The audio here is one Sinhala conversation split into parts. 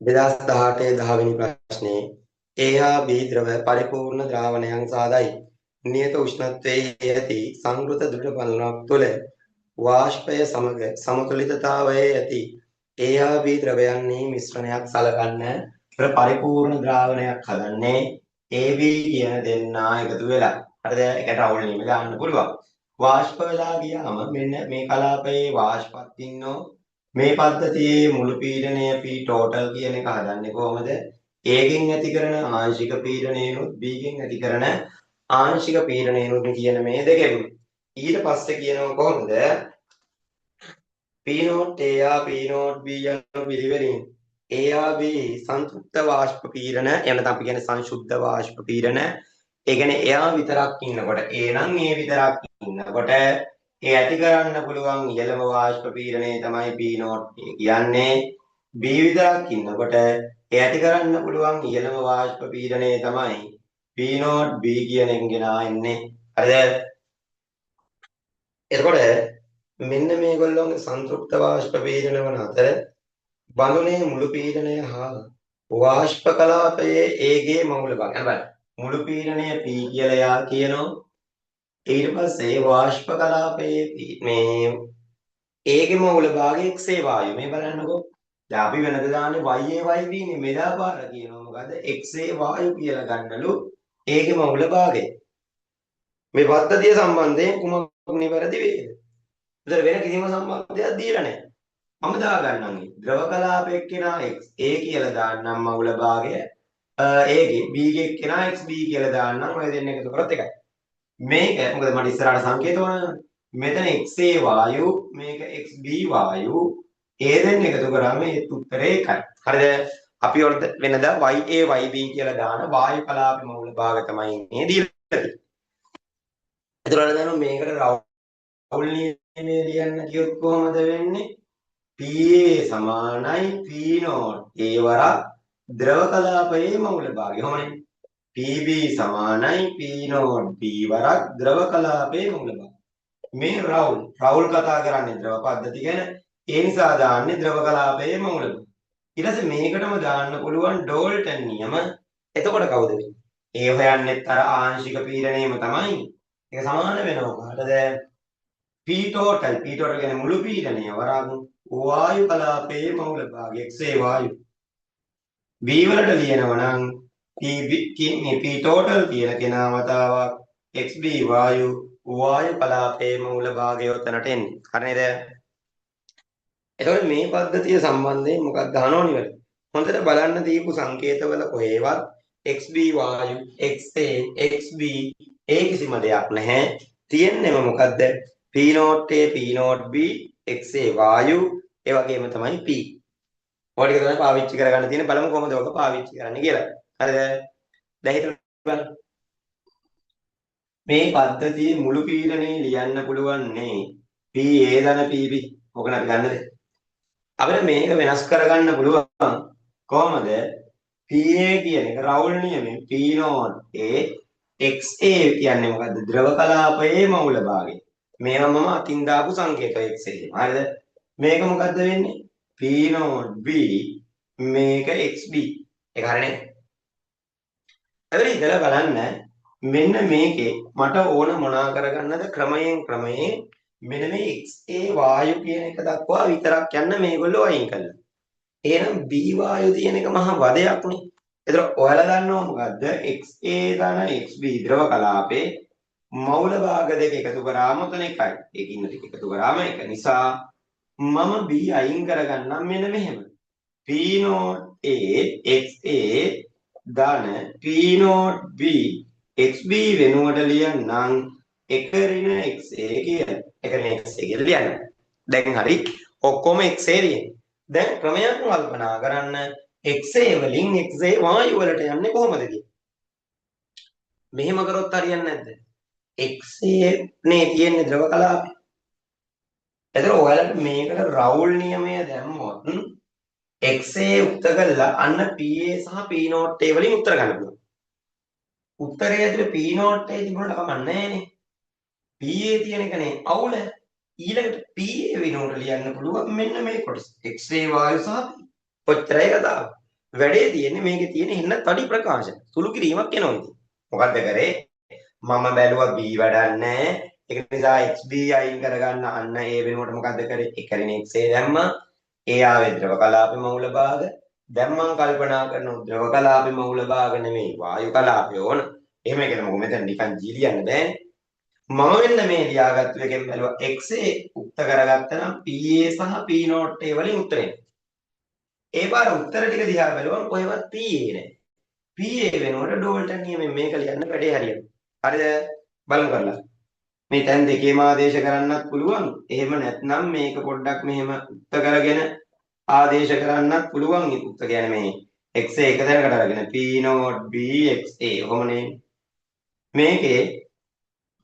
2018 10 වෙනි ප්‍රශ්නේ A හා B ද්‍රව පරිපූර්ණ ද්‍රාවණයන් සාදයි. නියත උෂ්ණත්වයේ ඇති සංකෘත දෘಢ බඳුනක් තුළ වාෂ්පය සමග සමතුලිතතාවයේ ඇති A හා B ද්‍රවයන්හි මිශ්‍රණයක් සලකන්න. පරිපූර්ණ ද්‍රාවණයක් හදන්නේ AB කියන දෙන්නා එකතු වෙලා. හරිද? ඒකට අවුල් නියම දාන්න පුළුවන්. වාෂ්ප වෙලා ගියාම මෙන්න මේ කලාපයේ වාෂ්පත් ඉන්නෝ මේ පද්ධතියේ මුළු පීඩනය P total කියන එක හදන්නේ කොහොමද? A ගෙන් ඇති කරන ආංශික පීඩනයනොත් B ගෙන් ඇති කරන ආංශික පීඩනයනොත් කියන මේ දෙකෙන්. ඊට පස්සේ කියනවා කොහොමද? P naught A හා P naught B යන පිළිවෙලින් A හා B සංතෘප්ත වාෂ්ප පීඩන එනත අපි කියන්නේ සංශුද්ධ වාෂ්ප පීඩන. ඒ කියන්නේ එයා විතරක් ඉන්නකොට A නම් A විතරක් ඉන්නකොට ඒ ඇති කරන්න පුළුවන් ඉහළම වාෂ්ප පීඩනය තමයි P naught කියන්නේ. B විතරක් ඉන්නකොට ඒ ඇති කරන්න පුළුවන් ඉහළම වාෂ්ප පීඩනය තමයි P naught B කියන එකෙන් ගෙනා එන්නේ. හරිද? එතකොට මෙන්න මේගොල්ලෝගේ සංතෘප්ත වාෂ්ප පීඩන වන අතර බඳුනේ මුළු පීඩනය හා වාෂ්ප කලාපයේ A ගේ මූල භාගය. බලන්න. මුළු පීඩනය P කියලා යා කියනවා. ඊට පස්සේ වාෂ්ප කලාපයේ මේ A ගේ මූල භාගය XA වායු. මේ බලන්නකෝ. දැන් අපි වෙනද දාන්නේ YA YB නේ මෙදාපාර කියනවා. මොකද XA වායු කියලා ගන්නලු A ගේ මූල භාගය. මේ පද්ධතිය සම්බන්ධයෙන් කුමක් නිවැරදි වේද? ඒතර වෙන කිසිම සම්බන්ධයක් දීලා නැහැ. මම දා ගන්නම් ද්‍රව කලාපයක් කෙනා XA කියලා දාන්නම් මූල භාගය. A ගේ B ගේ කෙනා XB කියලා දාන්නම්. ඔය දෙන්න එකතු කරත් එකයි. මේක මොකද මට ඉස්සරහට සංකේත වුණා. මෙතන XA වායු මේක XB වායු ඒ දෙන්න එකතු කරාම ඒ උත්තරේ එකයි. හරිද? අපි වලට වෙනදා YA YB කියලා දාන වායු කලාපේ මූල භාග තමයි මේ දීලා තියෙන්නේ. ඒතරවල දැන් මේකට රවුල් නියමයේ ලියන්න කියොත් කොහොමද වෙන්නේ? PA සමානයි P naught A වරක් ද්‍රව කලාපයේ මූල භාගය. කොහොමනේ? PB සමානයි P naught B වරක් ද්‍රව කලාපයේ මූල භාගය. මේ රවුල් කතා කරන්නේ ද්‍රව පද්ධති ගැන. ඒ නිසා දාන්නේ ද්‍රව කලාපයේ මූල භාගය. ඊට පස්සේ මේකටම දාන්න පුළුවන් ඩෝල්ටන් නියම. එතකොට කවුද වෙන්නේ? ඒ හොයන්නෙත් අර ආංශික පීඩනයම තමයි. ඒක සමාන වෙනවා කාටද? P total කියන්නේ මුළු පීඩනය වරක් වායු කලාපයේ මූල භාගය XA වායු. B වලට ලියනවා නම් P total කියන කෙනා වතාවක් XB වායු කලාපයේ මූල භාගය උතනට එන්නේ. හරි නේද? එතකොට මේ පද්ධතිය සම්බන්ධයෙන් මොකක්ද අහනෝනි වෙන්නේ? හොඳට බලන්න දීපු සංකේතවල කොහේවත් XB වායු XA XB ඒ කිසිම දෙයක් නැහැ. තියෙන්නේම මොකද්ද? P naught A P naught B XA වායු ඒ වගේම තමයි P. ඔය ටික තමයි පාවිච්චි කරගන්න තියෙන්නේ. බලමු කොහොමද ඔක පාවිච්චි කරන්නේ කියලා. හරිද? දැන් හිතන්න බලන්න. මේ පද්ධතියේ මුළු පීඩනය ලියන්න පුළුවන් නේ. PA ධන PB. ඔක නේද ගන්නද? අපිට මේක වෙනස් කරගන්න පුළුවන්. කොහොමද? PA කියන එක රවුල් නියමයෙන් P naught A XA කියන්නේ මොකද්ද? ද්‍රව කලාපයේ මූල භාගය. මේවා මම අතින් දාපු සංකේතය XA. හරිද? මේක මොකද්ද වෙන්නේ? P naught B මේක XB. ඒක හරිනේ. එතන ඉතල බලන්න මෙන්න මේකේ මට ඕන මොනා කරගන්නද ක්‍රමයෙන් මෙන්න මේ XA වායු කියන එක දක්වා විතරක් යන්න මේගොල්ලෝ අයින් කළා. එහෙනම් B වායු තියෙන එක මහා වදයක්නේ. ඒතර ඔයාලා දන්නව මොකද්ද? XA ධන XB ද්‍රව කලාපේ මූල භාග දෙක එකතු කරාම උතන එකයි. ඒකින් ටික එකතු කරාම එක නිසා මම B අයින් කරගන්නම් මෙන්න මෙහෙම. P naught A XA ධන P naught B XB වෙනුවට ලියන්නම් එක ඍණ XA කියලා. එක ඍණ XA කියලා ලියන්න. දැන් හරි ඔක්කොම XA ලියන්න. දැන් ක්‍රමයක් කල්පනා කරන්න XA වලින් XA වායු වලට යන්නේ කොහොමද කියලා. මෙහෙම කරොත් හරියන්නේ නැද්ද? XA නේ තියෙන්නේ ද්‍රව කලාපේ. එතකොට ඔයාලට මේකට රවුල් නියමය දැම්මොත් XA උත්තර කළා අන්න PA සහ P naught A වලින් උත්තර ගන්න පුළුවන්. උත්තරය ඇතුලේ P naught A තිබුණාට කමක් නැහැනේ. PA තියෙන එකනේ අවුල. ඊළඟට PA වෙනුවට ලියන්න පුළුවන් මෙන්න මේ කොටස. XA වායු සහ P. ඔච්චරයි කතාව. වැඩේ තියෙන්නේ මේකේ තියෙන හින්න තඩි ප්‍රකාශ සුළු කිරීමක් වෙනවා ඉතින්. මොකද්ද කරේ? මම බැලුවා B වැඩක් නැහැ. ඒක නිසා XB අයින් කරගන්න අන්න ඒ වෙනුවට මොකද්ද කරේ? එකරිනේ XA දැම්මා. ඒ ආවේ ද්‍රව කලාපේ මූල භාග. දැන් මම කල්පනා කරනවා ද්‍රව කලාපේ මූල භාග නෙමෙයි වායු කලාපේ ඕන. එහෙම කියලා මොකද මෙතන නිකන් G ලියන්න බෑනේ. මම මෙන්න මේ ලියාගත්තු එකෙන් බැලුවා XA උක්ත කරගත්තා නම් PA සහ P0 A වලින් උත්තරේ. ඒ පාර උත්තර ටික දිහා බැලුවම කොහෙවත් PA නෑ. PA වෙනකොට ඩෝල්ටන් නියමයෙන් මේක ලියන්න වැඩේ හරියනවා. හරිද? බලමු කරලා. මේ තැන් දෙකේම ආදේශ කරන්නත් පුළුවන්. එහෙම නැත්නම් මේක පොඩ්ඩක් මෙහෙම උත්ත කරගෙන ආදේශ කරන්නත් පුළුවන්. උත්ත කියන්නේ මේ XA එක දැනකට අරගෙන P0 B XA කොහොමනේ මේකේ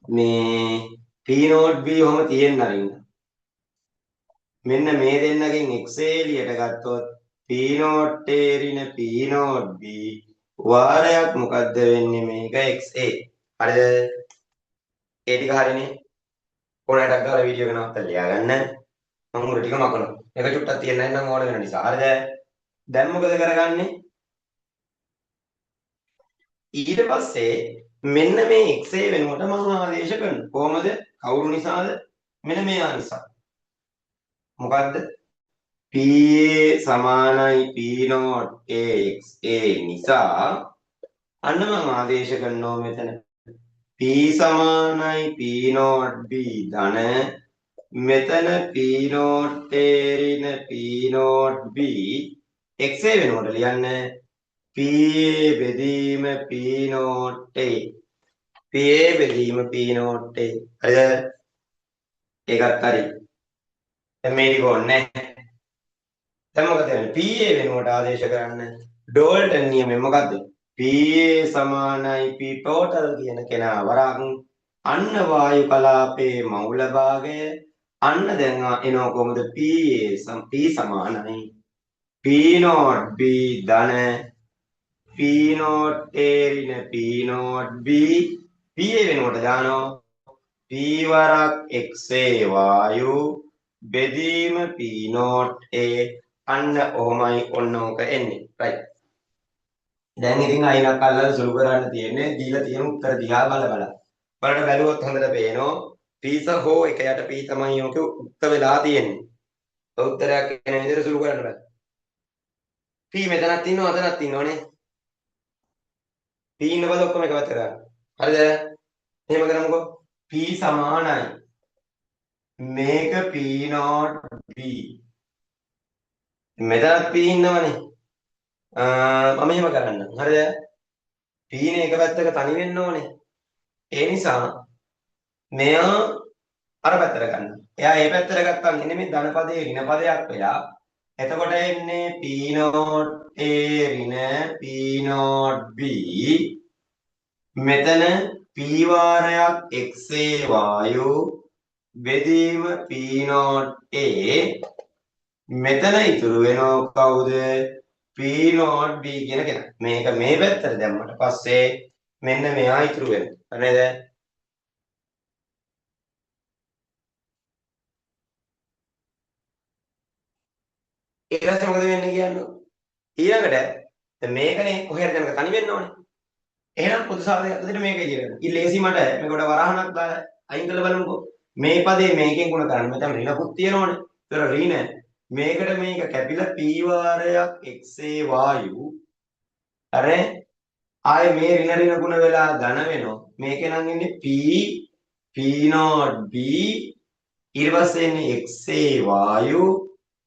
මේ P0 B කොහොම තියෙන්න අරින්න. මෙන්න මේ දෙන්නගෙන් XA එළියට ගත්තොත් P0 A ඍණ P0 B වාරයක් මොකද්ද වෙන්නේ මේක XA. හරිද? ඒ ටික හරිනේ. කොනටක් ගාලා වීඩියෝ එක නවත්තලා ලියා ගන්න. මම උර ටික මකනවා. එක චුට්ටක් තියන්න නැත්නම් ඕන වෙන නිසා. හරිද? දැන් මොකද කරගන්නේ? ඊට පස්සේ මෙන්න මේ XA වෙනුවට මම ආදේශ කරනවා. කොහමද? කවුරු නිසාද? මෙන්න මෙයා නිසා. මොකද්ද? PA සමානයි P0 AXA නිසා අන්න මම ආදේශ කරනවා මෙතන P සමානයි P0 B ධන මෙතන P0 A ඍණ P0 B XA වෙනකොට ලියන්න PA බෙදීම P0 A PA බෙදීම P0 A හරිද? ඒකත් හරි. දැන් මේ ටික ඕනේ දැන් මොකද කරන්නේ? PA වෙනුවට ආදේශ කරන්න ඩෝල්ටන් නියමය මොකද්ද? PA සමානයි P total කියන කෙනා වරක් අන්න වායු කලාපයේ මූල භාගය අන්න දැන් එනවා කොහොමද? P සමානයි P0 B ධන P0 A ඍණ P0 B PA වෙනුවට දානවා P වරක් XA වායු බෙදීම P0 A අන්න ඔහොමයි ඔන්න ඕක එන්නේ. right. දැන් ඉතින් අයිනක් අල්ලලා සුළු කරන්න තියෙන්නේ දීලා තියෙන උත්තර දිහා බල බල. බලන්න බැලුවොත් හොඳට පේනවා P සහ හෝ එක යට P තමයි ඕකේ උත්තර වෙලා තියෙන්නේ. උත්තරයක් එන විදිහට සුළු කරන්න බෑ. P මෙතනක් තියෙනවා අතනක් තියෙනවනේ. P ඉන්න බල ඔක්කොම එක පැත්තට ගන්න. හරිද? එහෙම කරමුකෝ. P සමානයි මේක P0 B මෙතනත් P ඉන්නවනේ. මම එහෙම කරන්න. හරිද? P නේ එක පැත්තක තනි වෙන්න ඕනේ. ඒ නිසා මෙයා අර පැත්තට ගන්න. එයා මේ පැත්තට ගත්තාම ඉන්නේ මේ ධන පදයේ ඍණ පදයක් වෙලා. එතකොට එන්නේ P0 A ඍණ P0 B මෙතන P වාරයක් XA වායු බෙදීම P0 A මෙතන ඉතුරු වෙනව කවුද? P0 B කියන කෙනා. මේක මේ පැත්තට දැම්මට පස්සේ මෙන්න මෙයා ඉතුරු වෙනවා. නේද? ඊට පස්සේ මොකද වෙන්නේ කියන්නේ? ඊළඟට දැන් මේකනේ කොහේද යනක තනි වෙන්න ඕනේ. එහෙනම් පොදු සාධකයක් විදිහට මේක ඉදිරියට. ඊ ලේසි මට මේක උඩ වරහණක් දාලා අයින් කරලා බලමුකෝ. මේ පදේ මේකෙන් ගුණ කරන්න. මෙතන ඍණකුත් තියෙනවනේ. ඒතර ඍණ මේකට මේක කැපිලා P වාරයක් XA වායු අර ආයේ මේ ඍණ ගුණ වෙලා ධන වෙනවා. මේකේ නම් ඉන්නේ P P0 B ඊට පස්සේ එන්නේ XA වායු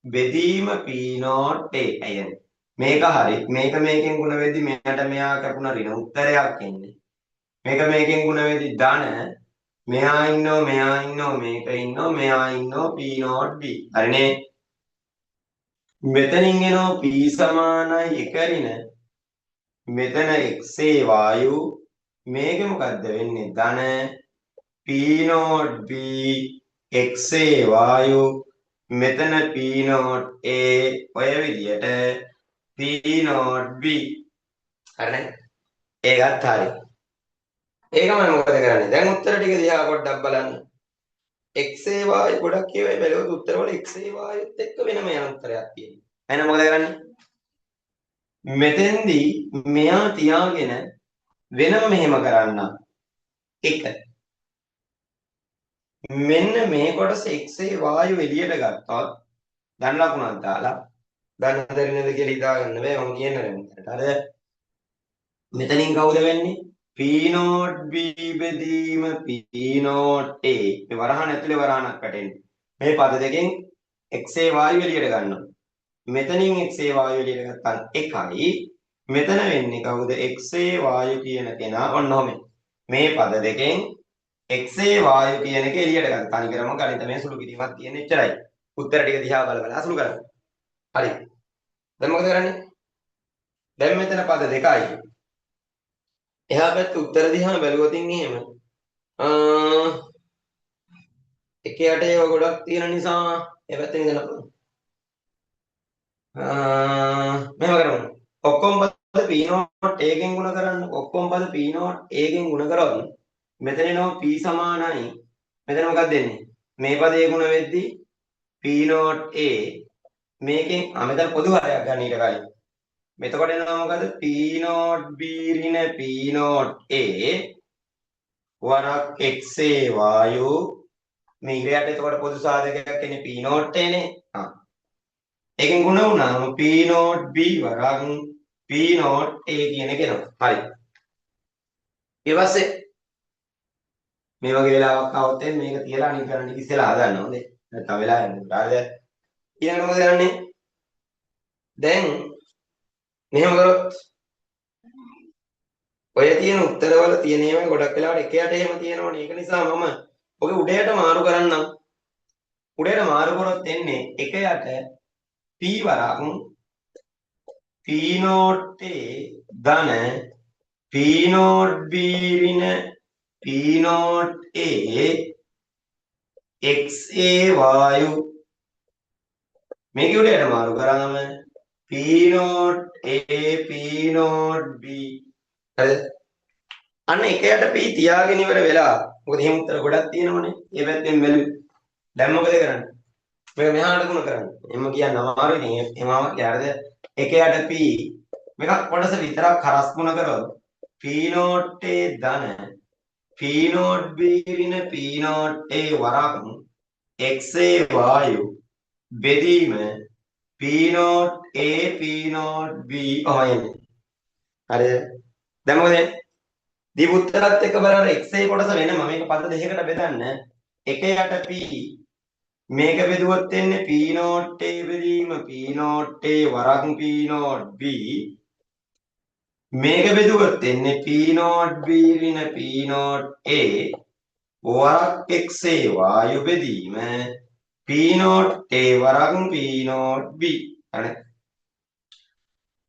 බෙදීම P0 A ඇයනේ. මේක හරි. මේක මේකෙන් ගුණ වෙද්දි මෙයාට මෙයා කැපුණ ඍණ උත්තරයක් එන්නේ. මේක මේකෙන් ගුණ වෙද්දි ධන මෙයා ඉන්නෝ මෙයා ඉන්නෝ මේක ඉන්නෝ මෙයා ඉන්නෝ P0 B. හරිනේ. මෙතනින් එනවා P සමානයි 1 ඍණ මෙතන XA වායු මේක මොකද්ද වෙන්නේ ධන P0 B XA වායු මෙතන P0 A ඔය විදියට P0 B හරිනේ ඒකත් හරි ඒකම මොකද කරන්නේ දැන් උත්තර ටික දිහා පොඩ්ඩක් බලන්න XA වායු ගොඩක් ඒවා බැලුවොත් උත්තර වල XA වායුත් එක්ක වෙනම යන උත්තරයක් තියෙනවා එහෙනම් මොකද කරන්නේ මෙතෙන්දී මෙයා තියාගෙන වෙනම මෙහෙම කරන්න. එක. මෙන්න මේ කොටස x වායු එළියට ගත්තොත් ධන ලකුණක් දාලා ධන දරිනද කියලා හිතාගන්න බෑ මම කියන්නේ. අර මෙතනින් කවුද වෙන්නේ? P not B බෙදීම P not A. මේ වරහන් ඇතුලේ වරහණක් වැටෙන්නේ. මේ පද දෙකෙන් x වායු එළියට ගන්නවා. මෙතනින් x වායු එළියට ගත්තාම එකයි. මෙතන වෙන්නේ කවුද? x වායු කියන කෙනා ඔන්න ඔහොම. මේ පද දෙකෙන් x වායු කියන එක එළියට ගන්න. තනිකරම ගණිතමය සුළු කිරීමක් තියෙන එච්චරයි. උත්තර ටික දිහා බලලා අසුළු කරන්න. හරි. දැන් මොකද කරන්නේ? දැන් මෙතන පද දෙකයි. එහා පැත්ත උත්තර දිහා බැලුවොත් එහෙම එක යට ඒවා ගොඩක් තියෙන නිසා ඒ පැත්තෙන් ඉඳලා මෙහෙම කරමු. ඔක්කොම පද p not a ගෙන් ගුණ කරන්න. ඔක්කොම පද p not a ගෙන් ගුණ කරොත් මෙතන එනවා p සමානයි. මෙතන මොකක්ද දෙන්නේ? මේ පදේ ගුණ වෙද්දී p not a මේකෙන් මෙතන පොදු හරයක් ගන්න ඊට කලින්. මෙතකොට එනවා මොකද? p not b ඍණ p not a වරක් x වායු මේ ඉරයට එතකොට පොදු සාධකයක් එන්නේ p not a නේ. ඒකෙන් ගුණ වුණාම p not b වරක් p not a කියන එක එනවා. හරි. ඊට පස්සේ මේ වගේ වෙලාවක් આવොත් මේක තියලා අනිත් ගණන් ටික ඉස්සෙල්ලා හදන්න ඕනේ. නැත්නම් වෙලා යනවා. හරිද? ඊළඟට මොකද කරන්නේ? දැන් මෙහෙම කරොත් ඔය තියෙන උත්තරවල තියෙන ඒවා ගොඩක් වෙලාවට එක යට එහෙම තියෙනවනේ. ඒක නිසා මම ඔගේ උඩයට මාරු කරන්නම්. උඩයට මාරු කරොත් එන්නේ එක යට p වරක් p not a ධන p not b ඍණ p not a x a වායු මේක උඩයට මාරු කරාම p not a p not b හරිද? අන්න එක යට p තියාගෙන ඉවර වෙලා මොකද එහෙම උත්තර ගොඩක් තියෙනවනේ. ඒ පැත්තෙන් බැලුවේ. දැන් මොකද කරන්නේ? මේක මෙහාට ගුණ කරන්න. එම්ම කියන්න අමාරුයි. ඉතින් එමාම කියලාද එක යට p මේක කොටස විතරක් හරස් ගුණ කරොත් p not a ධන p not b ඍණ p not a වරක් x a වායු බෙදීම p not a p not b ඔහොමයි. හරිද? දැන් මොකද දීපු උත්තරත් එක්ක බලන්න x a කොටස වෙනම මේක පද දෙකකට බෙදන්න එක යට p මේක බෙදුවොත් එන්නේ p not a බෙදීම p not a වරක් p not b මේක බෙදුවොත් එන්නේ p not b ඍණ p not a වරක් x a වායු බෙදීම p not a වරක් p not b හරි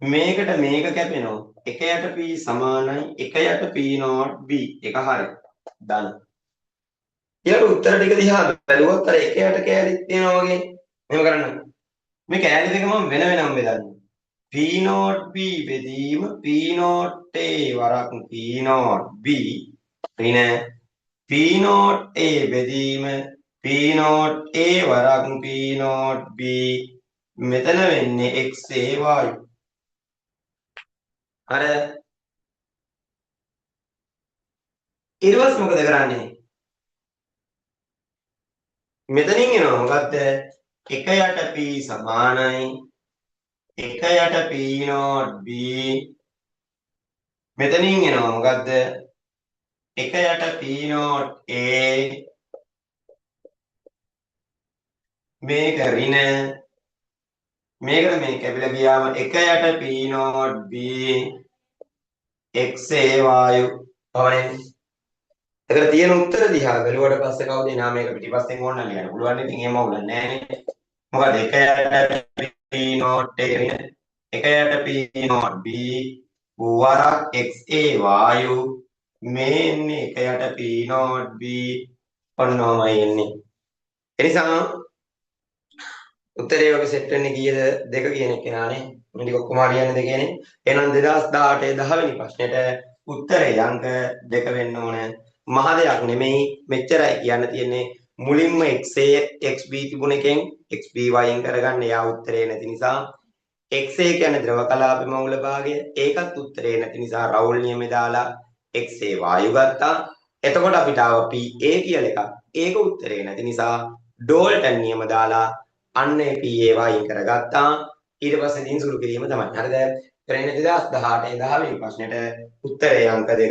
මේකට මේක කැපෙනවා එක යට p සමානයි එක යට p not b එක හරි දන්න ඊළඟ උත්තර ටික දිහා බැලුවොත් අර එක යට කෑලිත් තියෙනවා වගේ මෙහෙම කරන්න මේ කෑලි දෙක මම වෙන වෙනම බෙදන්න p not b බෙදීම p not a වරක් p not b ඍණ p not a බෙදීම p not a වරක් p not b මෙතන වෙන්නේ x a වායු අර ඊළඟට මොකද කරන්නේ මෙතනින් එනවා මොකද්ද එක යට p සමානයි එක යට p not b මෙතනින් එනවා මොකද්ද එක යට p not a මේක ඍණ මේකට මේ කැපිලා ගියාම එක යට p not b x a වායු තමයි එතන තියෙන උත්තර දිහා බැලුවට පස්සේ කවුද නා මේක පිටිපස්සෙන් ඕන නම් ලියන්න පුළුවන් ඉතින් එහෙම අවුලක් නැහැ නේ මොකද එක යට p not a එක යට p not b වරක් x a වායු මේ එන්නේ එක යට p not b ඔන්නෝමයි එන්නේ එනිසා උත්තරේ වගේ සෙට් වෙන්නේ කීයද දෙක කියන එක නානේ මේ ටික ඔක්කොම හරියන්නේ දෙකනේ එහෙනම් 2018 10 වෙනි ප්‍රශ්නෙට උත්තරේ අංක 2 වෙන්න ඕනේ මහ දෙයක් නෙමෙයි මෙච්චරයි කියන්න තියෙන්නේ මුලින්ම x a xb තිබුණ එකෙන් xb y න් කරගන්න යා උත්තරේ නැති නිසා XA කියන්නේ ද්‍රව කලාපේ මූල භාගය. ඒකත් උත්තරේ නැති නිසා රවුල් නියමේ දාලා XA වායු ගත්තා. එතකොට අපිට ආව PA කියලා එකක්. ඒක උත්තරේ නැති නිසා ඩෝල්ටන් නියම දාලා අන්න ඒ PA වයින් කරගත්තා. ඊට පස්සේ දින සුළු කිරීම තමයි. හරිද? ඊට 2018 10 වෙනි ප්‍රශ්නෙට උත්තරේ අංක 2